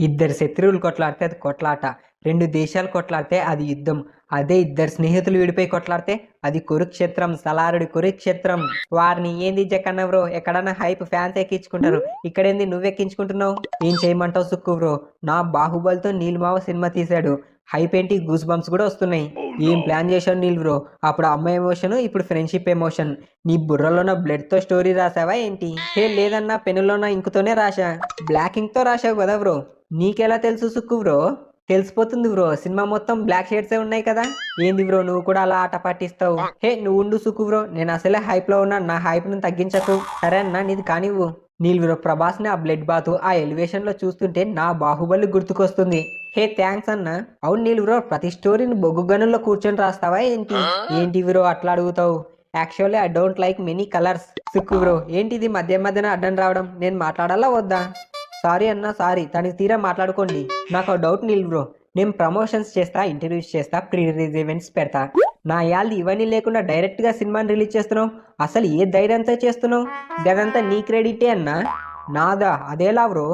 ఇద్దరు శత్రువులు కొట్లాడితే అది కొట్లాట. 2 దేశాలు కొట్లాడితే అది యుద్ధం. అదే ఇద్దరు స్నేహితులు విడిపోయి కొట్లాడితే అది కురుక్షేత్రం. సలారుడి కురుక్షేత్రం. వారిని ఏంది జక్కన్న బ్రో, ఎక్కడన్నా హైప్ ఫ్యాన్స్ ఎక్కించుకుంటారు, ఇక్కడేంది నువ్వెక్కించుకుంటున్నావు? ఏం చేయమంటావు సుక్కు బ్రో? నా బాహుబలితో నీలిమావ సినిమా తీశాడు, హైప్ ఏంటి, గూస్ బంప్స్ కూడా వస్తున్నాయి. ఏం ప్లాన్ చేశావు నీల్ బ్రో? అప్పుడు అమ్మ ఎమోషన్, ఇప్పుడు ఫ్రెండ్షిప్ ఎమోషన్. నీ బుర్రలోన బ్లడ్ తో స్టోరీ రాసావా ఏంటి? హే లేదన్నా, పెన్నులోన ఇంకుతోనే రాశా. బ్లాక్ ఇంక్ తో రాశావు కదా బ్రో. నీకెలా తెలుసు సుక్కు బ్రో? తెలిసిపోతుంది బ్రో, సినిమా మొత్తం బ్లాక్ షేడ్సే ఉన్నాయి కదా. ఏంది బ్రో నువ్వు కూడా అలా ఆట పట్టిస్తావు? హే నువ్వు ఉండు సుక్కు బ్రో, నేను అసలే హైప్ లో ఉన్నా, నా హైప్ ను తగ్గించకు. సరే అన్నా, నీది కానివ్వు. నీల్ బ్రో, ప్రభాస్ ని ఆ బ్లడ్ బాత్, ఆ ఎలివేషన్ లో చూస్తుంటే నా బాహుబలి గుర్తుకొస్తుంది. హే థ్యాంక్స్ అన్న. అవును నీల్ బ్రో, ప్రతి స్టోరీని బొగ్గు గనుల్లో కూర్చొని రాస్తావా ఏంటి? ఏంటి బ్రో అట్లా అడుగుతావు? Actually I don't like many colours. Sukku bro, ఏంటిది మధ్య మధ్యన అడ్డం రావడం? నేను మాట్లాడాలా వద్దా? సారీ అన్నా సారీ, తనకి తీరా మాట్లాడుకోండి. నాకు డౌట్ నీల్ బ్రో, నేను ప్రమోషన్స్ చేస్తా, ఇంటర్వ్యూస్ చేస్తా, ప్రీ రిలీజ్ ఈవెంట్స్ పెడతా, నా యాళ్ళు ఇవన్నీ లేకుండా డైరెక్ట్ గా సినిమాని రిలీజ్ చేస్తున్నావు. అసలు ఏ ధైర్యంతో చేస్తున్నావు? గదంతా నీ క్రెడిటే అన్నా. నాదా? అదేలా బ్రో?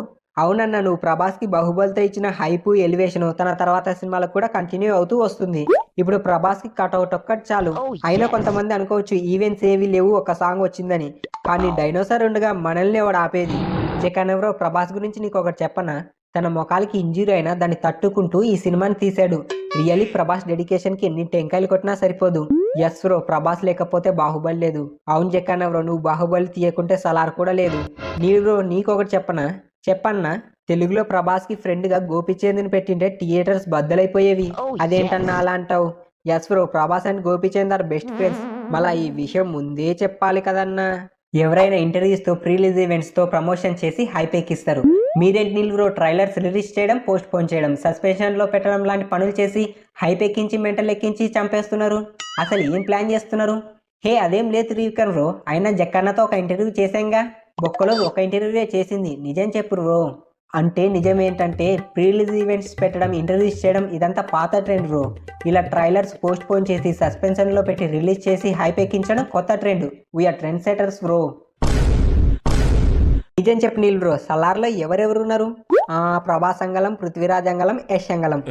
అవునన్నా, నువ్వు ప్రభాస్ కి బాహుబలితో ఇచ్చిన హైపు, ఎలివేషన్ తన తర్వాత సినిమాలకు కూడా కంటిన్యూ అవుతూ వస్తుంది. ఇప్పుడు ప్రభాస్ కి కటౌట్ ఒక్కటి చాలు. అయినా కొంతమంది అనుకోవచ్చు ఈవెంట్స్ ఏవి లేవు, ఒక సాంగ్ వచ్చిందని. కానీ డైనోసార్ ఉండగా మనల్ని ఎవడు ఆపేది? జగన్ ఎవరో, ప్రభాస్ గురించి నీకు ఒకటి చెప్పనా? తన మొఖాలకి ఇంజురీ అయినా దాన్ని తట్టుకుంటూ ఈ సినిమాని తీశాడు. రియల్లీ ప్రభాస్ డెడికేషన్ కి ఎన్ని టెంకాయలు కొట్టినా సరిపోదు. ఎస్ బ్రో, ప్రభాస్ లేకపోతే బాహుబలి లేదు. అవును జక్కన్న బ్రో, నువ్వు బాహుబలి తీయకుంటే సలార్ కూడా లేదు. నీ బ్రో, నీకొకటి చెప్పన్నా, తెలుగులో ప్రభాస్ కి ఫ్రెండ్ గా గోపిచంద్ని పెట్టింటే థియేటర్స్ బద్దలైపోయేవి. అదేంటన్నా అలా అంటావు? Yes bro, Prabhas and Gopichand are best friends. మళ్ళా ఈ విషయం ముందే చెప్పాలి కదన్నా. ఎవరైనా ఇంటర్వ్యూస్ తో, ప్రీ రిలీజ్ ఈవెంట్స్ తో ప్రమోషన్ చేసి హైప్ ఎక్కిస్తారు. మీరేంటి నీల్ బ్రో, ట్రైలర్స్ రిలీజ్ చేయడం, పోస్ట్ పోన్ చేయడం, సస్పెన్షన్ లో పెట్టడం లాంటి పనులు చేసి హైప్ ఎక్కించి, మెంటల్ ఎక్కించి చంపేస్తున్నారు. అసలు ఏం ప్లాన్ చేస్తున్నారు? హే అదేం లేదు రీవికర్ బ్రో, అయినా జక్కన్నతో ఒక ఇంటర్వ్యూ చేసాంగా. బొక్కలో ఒక ఇంటర్వ్యూవే చేసింది, నిజం చెప్పు బ్రో. అంటే నిజం ఏంటంటే, ప్రీ రిలీజ్ ఈవెంట్స్ పెట్టడం, ఇంటర్వ్యూస్ చేయడం ఇదంతా పాత ట్రెండ్ బ్రో. ఇలా ట్రైలర్స్ పోస్ట్ పోన్ చేసి, సస్పెన్షన్ లో పెట్టి రిలీజ్ చేసి హైప్ ఎక్కించడం కొత్త trend. We are trend setters bro. నిజం చెప్పు నీల్ బ్రో, సలార్లో ఎవరెవరు ఉన్నారు? ప్రభాస్ అంగళం, పృథ్వీరాజ్ అంగళం, యశ్ అంగళం.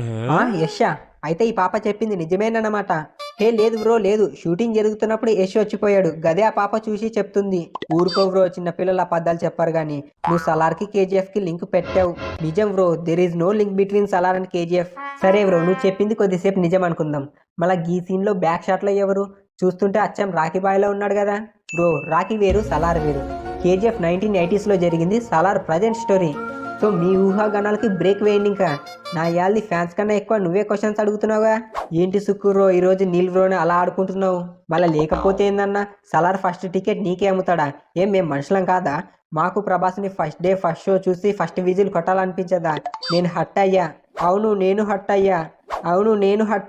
యశా? అయితే ఈ పాప చెప్పింది నిజమేనమాట. హే లేదు బ్రో లేదు, షూటింగ్ జరుగుతున్నప్పుడు యశ్ వచ్చిపోయాడు, గదే ఆ పాప చూసి చెప్తుంది. ఊరుకో బ్రో, చిన్న పిల్లల అబద్ధాలు చెప్పారు గాని. నువ్వు సలార్ కి కేజీఎఫ్ కి లింక్ పెట్టావు. నిజం bro, there is no link between Salaar and KGF. సరే బ్రో, నువ్వు చెప్పింది కొద్దిసేపు నిజం అనుకుందాం. మళ్ళా ఈ సీన్ లో బ్యాక్ షాట్ లో ఎవరు? చూస్తుంటే అచ్చం రాఖీ బాయ్లో ఉన్నాడు కదా. బ్రో, రాఖీ వేరు, సలార్ వేరు. కేజీఎఫ్ 1980s లో జరిగింది, సలార్ ప్రజెంట్ స్టోరీ. సో మీ ఊహాగానాలకి బ్రేక్ వేయండి. ఇంకా నా యాల్ది ఫ్యాన్స్ కన్నా ఎక్కువ నువ్వే క్వశ్చన్స్ అడుగుతున్నావుగా. ఏంటి సుక్కురో, ఈరోజు నీల్ బ్రోని అలా ఆడుకుంటున్నావు? మళ్ళీ లేకపోతే ఏందన్నా, సలార్ ఫస్ట్ టికెట్ నీకే అమ్ముతాడా? ఏం మేము మనుషులం కాదా? మాకు ప్రభాస్ని ఫస్ట్ డే ఫస్ట్ షో చూసి ఫస్ట్ విజిల్ కొట్టాలనిపించదా? నేను హట్ అయ్యా. అవును నేను హట్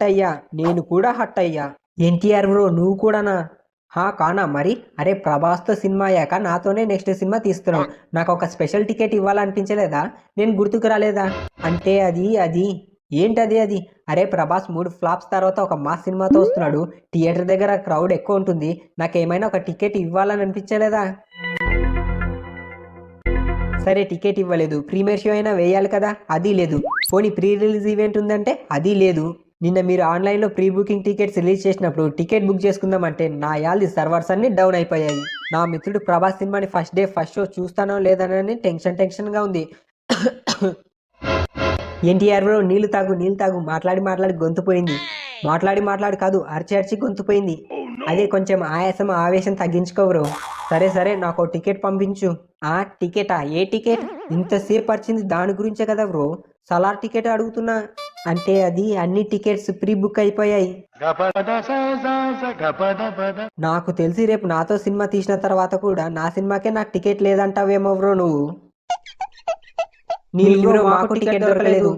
అయ్యా. నేను కూడా హట్ అయ్యా. ఎన్టీఆర్ బ్రో, నువ్వు కూడానా? కానా మరి. అరే ప్రభాస్తో సినిమా అయ్యాక నాతోనే నెక్స్ట్ సినిమా తీస్తున్నావు, నాకు ఒక స్పెషల్ టికెట్ ఇవ్వాలనిపించలేదా? నేను గుర్తుకు రాలేదా? అంటే అది ఏంటది అది? అరే ప్రభాస్ 3 ఫ్లాప్స్ తర్వాత ఒక మాస్ సినిమాతో వస్తున్నాడు, థియేటర్ దగ్గర క్రౌడ్ ఎక్కువ ఉంటుంది, నాకేమైనా ఒక టికెట్ ఇవ్వాలని అనిపించలేదా? సరే టికెట్ ఇవ్వలేదు, ప్రీమియర్ షో అయినా వేయాలి కదా, అది లేదు. పోనీ ప్రీ రిలీజ్ ఈవెంట్ ఉందంటే అది లేదు. నిన్న మీరు ఆన్లైన్లో ప్రీ బుకింగ్ టికెట్స్ రిలీజ్ చేసినప్పుడు టికెట్ బుక్ చేసుకుందామంటే నా యాల్ది సర్వర్స్ అన్ని డౌన్ అయిపోయాయి. నా మిత్రుడు ప్రభాస్ సినిమాని ఫస్ట్ డే ఫస్ట్ షో చూస్తానో లేదనని టెన్షన్గా ఉంది. ఎన్టీఆర్ బ్రో, నీళ్ళు తాగు. మాట్లాడి గొంతు పోయింది. మాట్లాడి కాదు, అరిచి గొంతు పోయింది. అదే కొంచెం ఆవేశం తగ్గించుకో బ్రో. సరే నాకు టికెట్ పంపించు. టికెటా? ఏ టికెట్? ఇంతసేపు వచ్చింది దాని గురించే కదా బ్రో, సలార్ టికెట్ అడుగుతున్నా. అంటే అది అన్ని టికెట్స్ ప్రీ బుక్ అయిపోయాయి. నాకు తెలిసి రేపు నాతో సినిమా తీసిన తర్వాత కూడా నా సినిమాకే నాకు టికెట్ లేదంటావేమో బ్రో నువ్వు. నీళ్ళు బ్రో, మాకు టికెట్ దొరకలేదు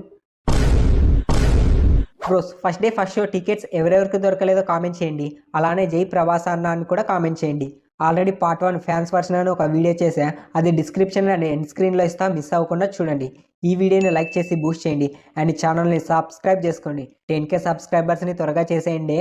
bros. First day first show tickets ఎవరెవరికి దొరకలేదో కామెంట్ చేయండి. అలానే జై ప్రభాస్ అన్న అని కూడా కామెంట్ చేయండి. ఆల్రెడీ పార్ట్ 1 ఫ్యాన్స్ వర్షన్ అని ఒక వీడియో చేసా, అది డిస్క్రిప్షన్లో అండ్ ఎండ్ స్క్రీన్లో ఇస్తా, మిస్ అవ్వకుండా చూడండి. ఈ వీడియోని లైక్ చేసి బూస్ట్ చేయండి అండ్ ఛానల్ని సబ్స్క్రైబ్ చేసుకోండి. 10K సబ్స్క్రైబర్స్ని త్వరగా చేసేయండి.